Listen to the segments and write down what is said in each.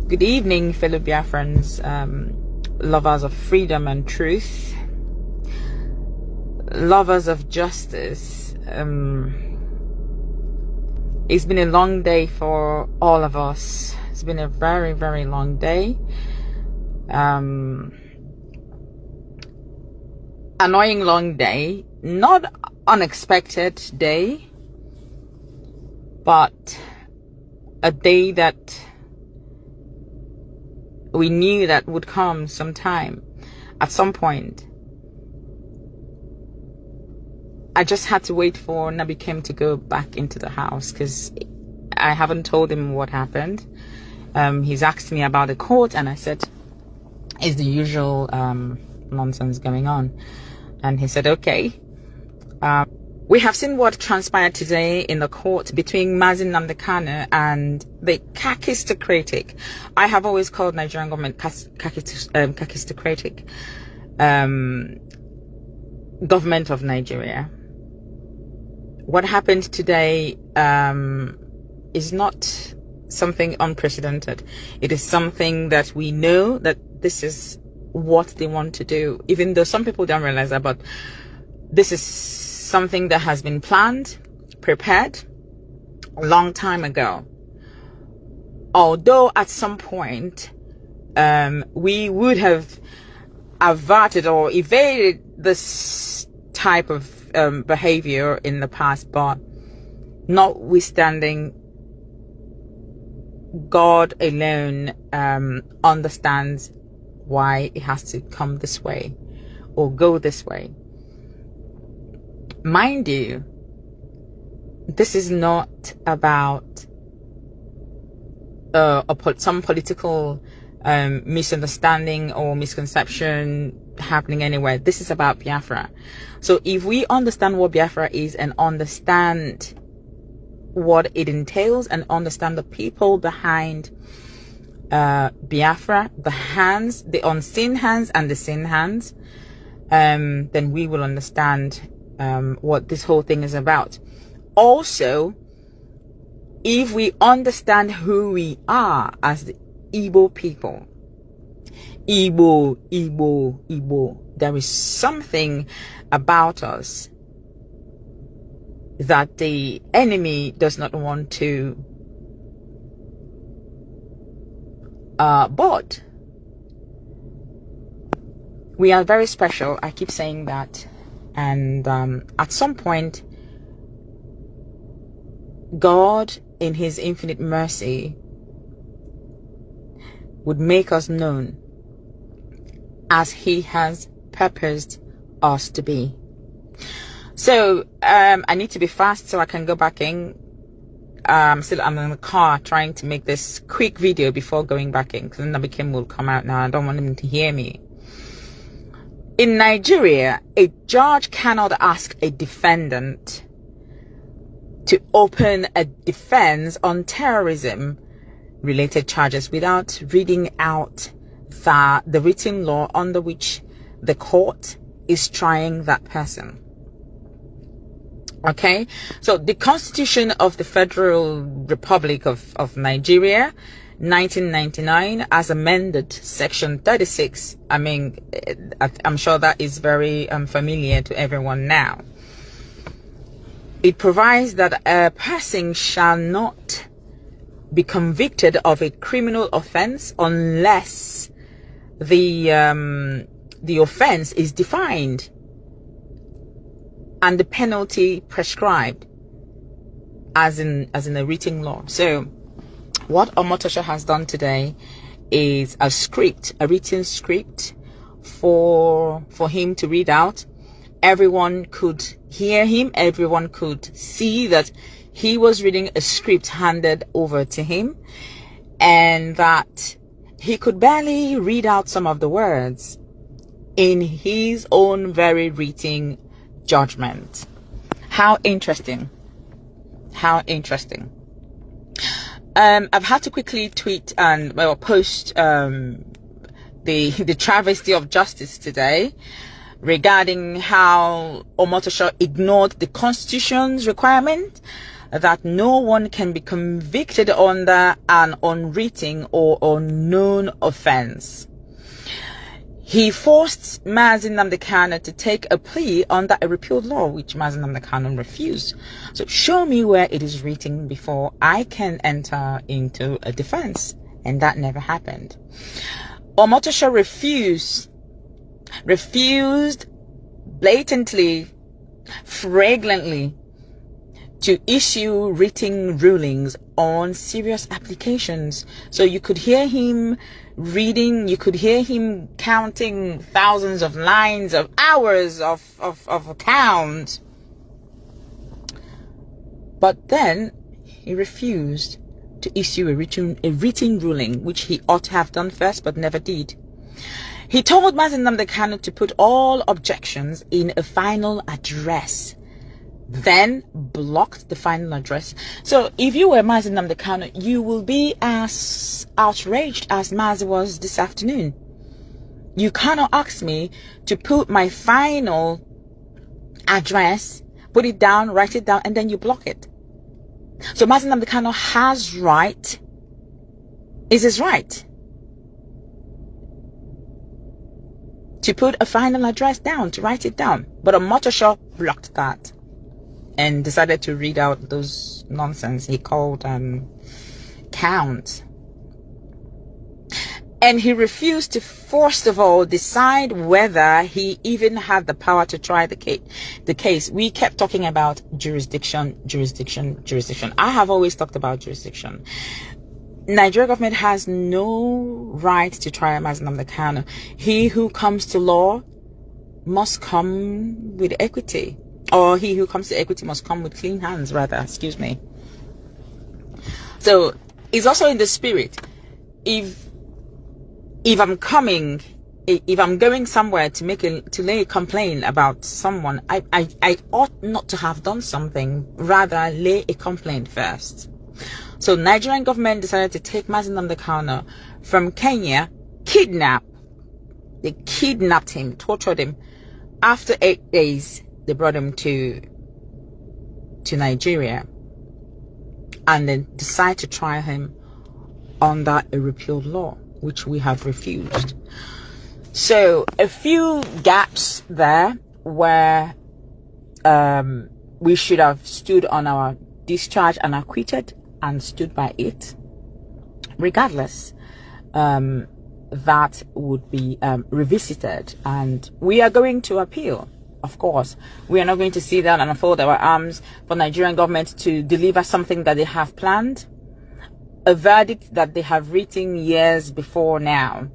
Good evening, fellow Biafrans, lovers of freedom and truth, lovers of justice. It's been a long day for all of us. It's been a very, very long day. Annoying long day, not unexpected day, but a day that we knew that would come sometime, at some point. I just had to wait for Nnamdi to go back into the house because I haven't told him what happened. He's asked me about the court, and I said, "Is the usual nonsense going on?" And he said, "Okay." We have seen what transpired today in the court between Nnamdi Kanu and the kakistocratic. I have always called Nigerian government kakistocratic government of Nigeria. What happened today is not something unprecedented. It is something that we know that this is what they want to do, even though some people don't realize that, but this is something that has been planned, prepared a long time ago. Although at some point we would have averted or evaded this type of behavior in the past, but notwithstanding, God alone understands why it has to come this way or go this way. Mind you, this is not about some political misunderstanding or misconception happening anywhere. This is about Biafra. So if we understand what Biafra is and understand what it entails and understand the people behind Biafra, the hands, the unseen hands and the seen hands, then we will understand what this whole thing is about. Also, if we understand who we are as the Igbo people, Igbo, there is something about us that the enemy does not want to but we are very special. I keep saying that. And at some point, God, in his infinite mercy, would make us known as he has purposed us to be. So I need to be fast so I can go back in. I'm in the car trying to make this quick video before going back in, because Nnamdi will come out now. I don't want him to hear me. In Nigeria, a judge cannot ask a defendant to open a defense on terrorism-related charges without reading out the written law under which the court is trying that person. Okay? So the Constitution of the Federal Republic of Nigeria, 1999, as amended, section 36. I mean, I'm sure that is very familiar to everyone now. It provides that a person shall not be convicted of a criminal offense unless the offense is defined and the penalty prescribed as in a written law. So what Omotosho has done today is a written script for him to read out. Everyone could hear him. Everyone could see that he was reading a script handed over to him, and that he could barely read out some of the words in his own very written judgment. How interesting. How interesting. I've had to quickly tweet and post the travesty of justice today regarding how Omotosho ignored the Constitution's requirement that no one can be convicted under an unwritten or unknown offense. He forced Nnamdi Kanu to take a plea under a repealed law, which Nnamdi Kanu refused. So show me where it is written before I can enter into a defense. And that never happened. Omotosho refused blatantly, flagrantly, to issue written rulings on serious applications. So you could hear him reading, you could hear him counting thousands of lines of hours of account. But then he refused to issue a written ruling, which he ought to have done first, but never did. He told Nnamdi Kanu to put all objections in a final address, then blocked the final address. So if you were Nnamdi Kanu, you will be as outraged as Mazi was this afternoon. You cannot ask me to put my final address, put it down, write it down, and then you block it. So Nnamdi Kanu has right, is his right, to put a final address down, to write it down. But Omotosho blocked that and decided to read out those nonsense he called count. And he refused to, first of all, decide whether he even had the power to try the case. We kept talking about jurisdiction. I have always talked about jurisdiction. Nigeria government has no right to try Nnamdi Kanu. He who comes to law must come with equity, or he who comes to equity must come with clean hands, rather, excuse me. So it's also in the spirit. If I'm going somewhere to lay a complaint about someone, I ought not to have done something, rather lay a complaint first. So Nigerian government decided to take Nnamdi Kanu from Kenya, They kidnapped him, tortured him. After 8 days, they brought him to Nigeria, and then decided to try him under a repealed law, which we have refused. So a few gaps there where we should have stood on our discharge and acquitted and stood by it. Regardless, that would be revisited, and we are going to appeal. Of course, we are not going to sit down and fold our arms for Nigerian government to deliver something that they have planned, a verdict that they have written years before now.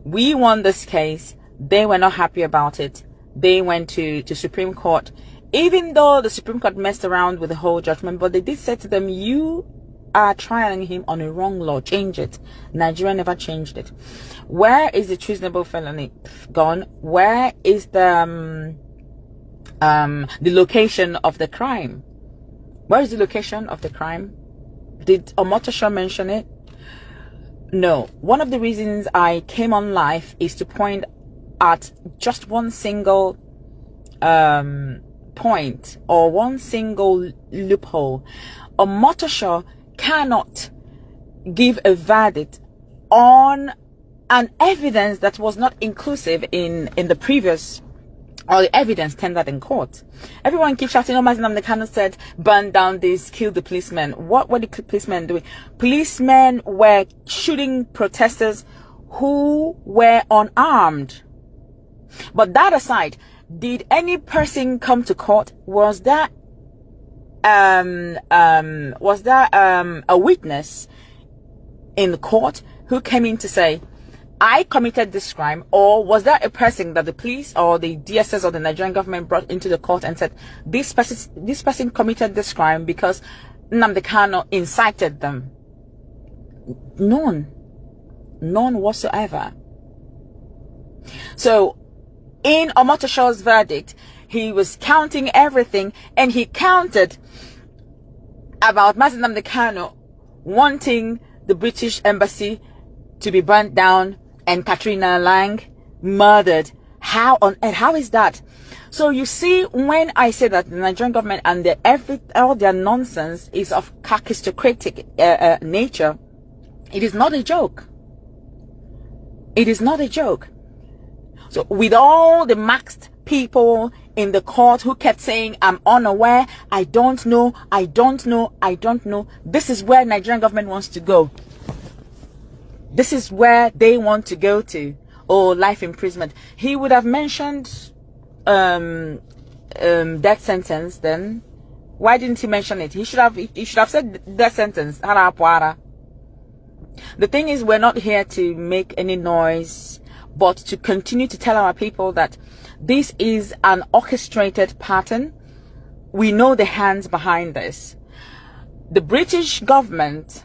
We won this case. They were not happy about it. They went to Supreme Court, even though the Supreme Court messed around with the whole judgment. But they did say to them, you are trialing him on a wrong law. Change it. Nigeria never changed it. Where is the treasonable felony gone? Where is the location of the crime? Where is the location of the crime? Did Omotosho mention it? No. One of the reasons I came on live is to point at just one single point, or one single loophole. Omotosho cannot give a verdict on an evidence that was not inclusive in the previous, or the evidence tendered in court. Everyone keeps shouting, Nnamdi Kanu said, burn down this, kill the policemen. What were the policemen doing? Policemen were shooting protesters who were unarmed. But that aside, did any person come to court? Was there a witness in the court who came in to say, I committed this crime? Or was there a person that the police or the DSS or the Nigerian government brought into the court and said, this person committed this crime because Nnamdi Kanu incited them? None whatsoever. So in Omotosho's verdict, he was counting everything, and he counted about Nnamdi Kanu wanting the British embassy to be burnt down and Katrina Lang murdered. How on earth? How is that? So you see, when I say that the Nigerian government and all their nonsense is of kakistocratic nature, it is not a joke. It is not a joke. So with all the maxed people in the court who kept saying, I'm unaware, I don't know, I don't know, I don't know, this is where Nigerian government wants to go. This is where they want to go to. Oh, life imprisonment. He would have mentioned death sentence then. Why didn't he mention it? He should have said death sentence. The thing is, we're not here to make any noise, but to continue to tell our people that this is an orchestrated pattern. We know the hands behind this. The British government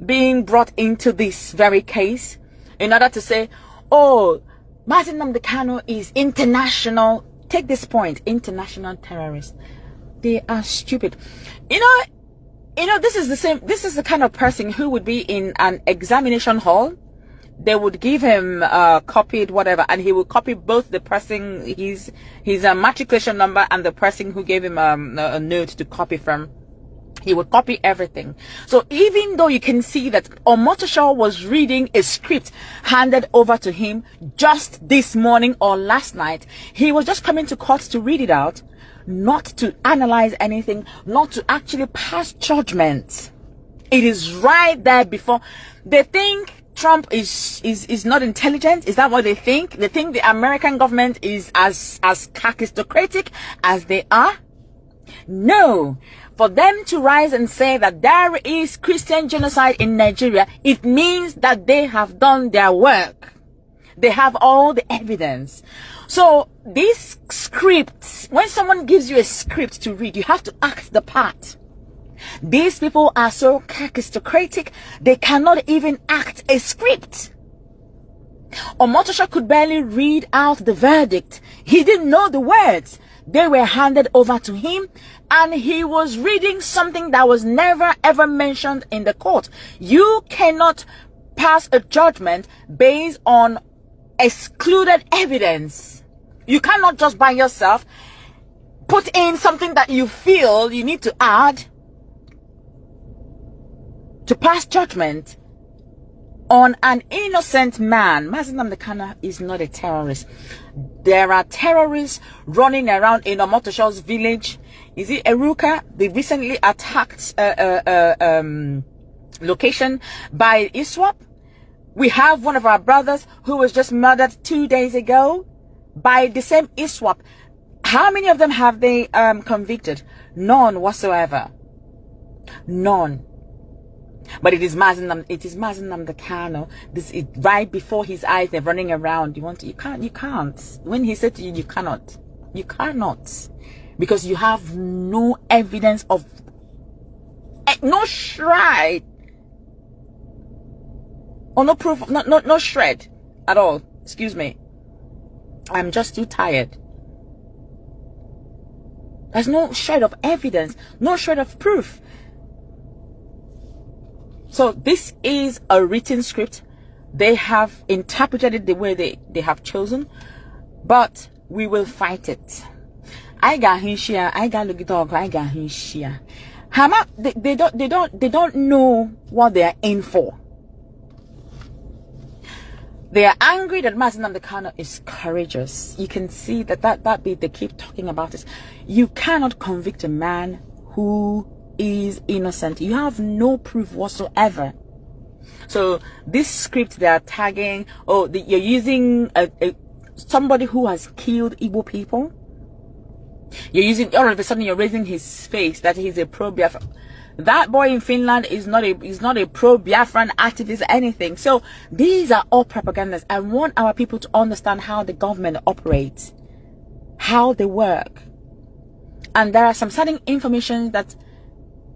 being brought into this very case in order to say, oh, Nnamdi Kanu is international. Take this point, international terrorist. They are stupid. You know, this is the kind of person who would be in an examination hall. They would give him copied whatever, and he would copy both the person, his matriculation number, and the person who gave him a note to copy from. He would copy everything. So even though you can see that Omotosho was reading a script handed over to him just this morning or last night, he was just coming to court to read it out, not to analyze anything, not to actually pass judgment. It is right there before. They think Trump is not intelligent. Is that what they think? They think the American government is as kakistocratic as they are? No. For them to rise and say that there is Christian genocide in Nigeria, it means that they have done their work. They have all the evidence. So these scripts, when someone gives you a script to read, you have to act the part. These people are so kakistocratic, they cannot even act a script. Omotosho could barely read out the verdict. He didn't know the words. They were handed over to him, and he was reading something that was never ever mentioned in the court. You cannot pass a judgment based on excluded evidence. You cannot just by yourself put in something that you feel you need to add to pass judgment on an innocent man. Nnamdi Kanu is not a terrorist. There are terrorists running around in Omotosho's village. Is it Eruka? They recently attacked location by ISWAP. We have one of our brothers who was just murdered 2 days ago by the same ISWAP. How many of them have they convicted? None whatsoever. None. But it is Nnamdi Kanu. This is right before his eyes. They're running around. You can't. When he said to you, you cannot. You cannot. Because you have no evidence of, no shred, or no proof, no shred at all. Excuse me. I'm just too tired. There's no shred of evidence, no shred of proof. So this is a written script. They have interpreted it the way they have chosen, but we will fight it. I got Hinshia, I got look dog, I got Hinshia. Hama, they don't know what they are in for. They are angry that Nnamdi Kanu is courageous. You can see that bit they keep talking about is you cannot convict a man who is innocent. You have no proof whatsoever. So this script they are tagging, you're using somebody who has killed Igbo people. You're using, all of a sudden you're raising his face that he's a pro-Biafran. That boy in Finland is not a pro-Biafran activist or anything. So these are all propagandas. I want our people to understand how the government operates, how they work. And there are some certain information that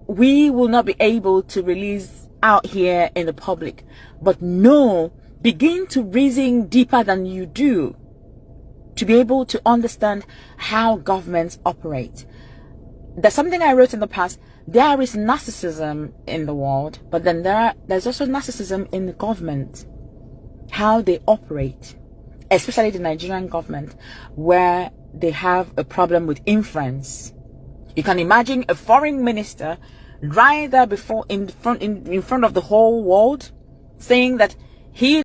we will not be able to release out here in the public. But no, begin to reason deeper than you do to be able to understand how governments operate. There's something I wrote in the past. There is narcissism in the world, but then there's also narcissism in the government. How they operate, especially the Nigerian government, where they have a problem with inference. You can imagine a foreign minister right there in front of the whole world saying that he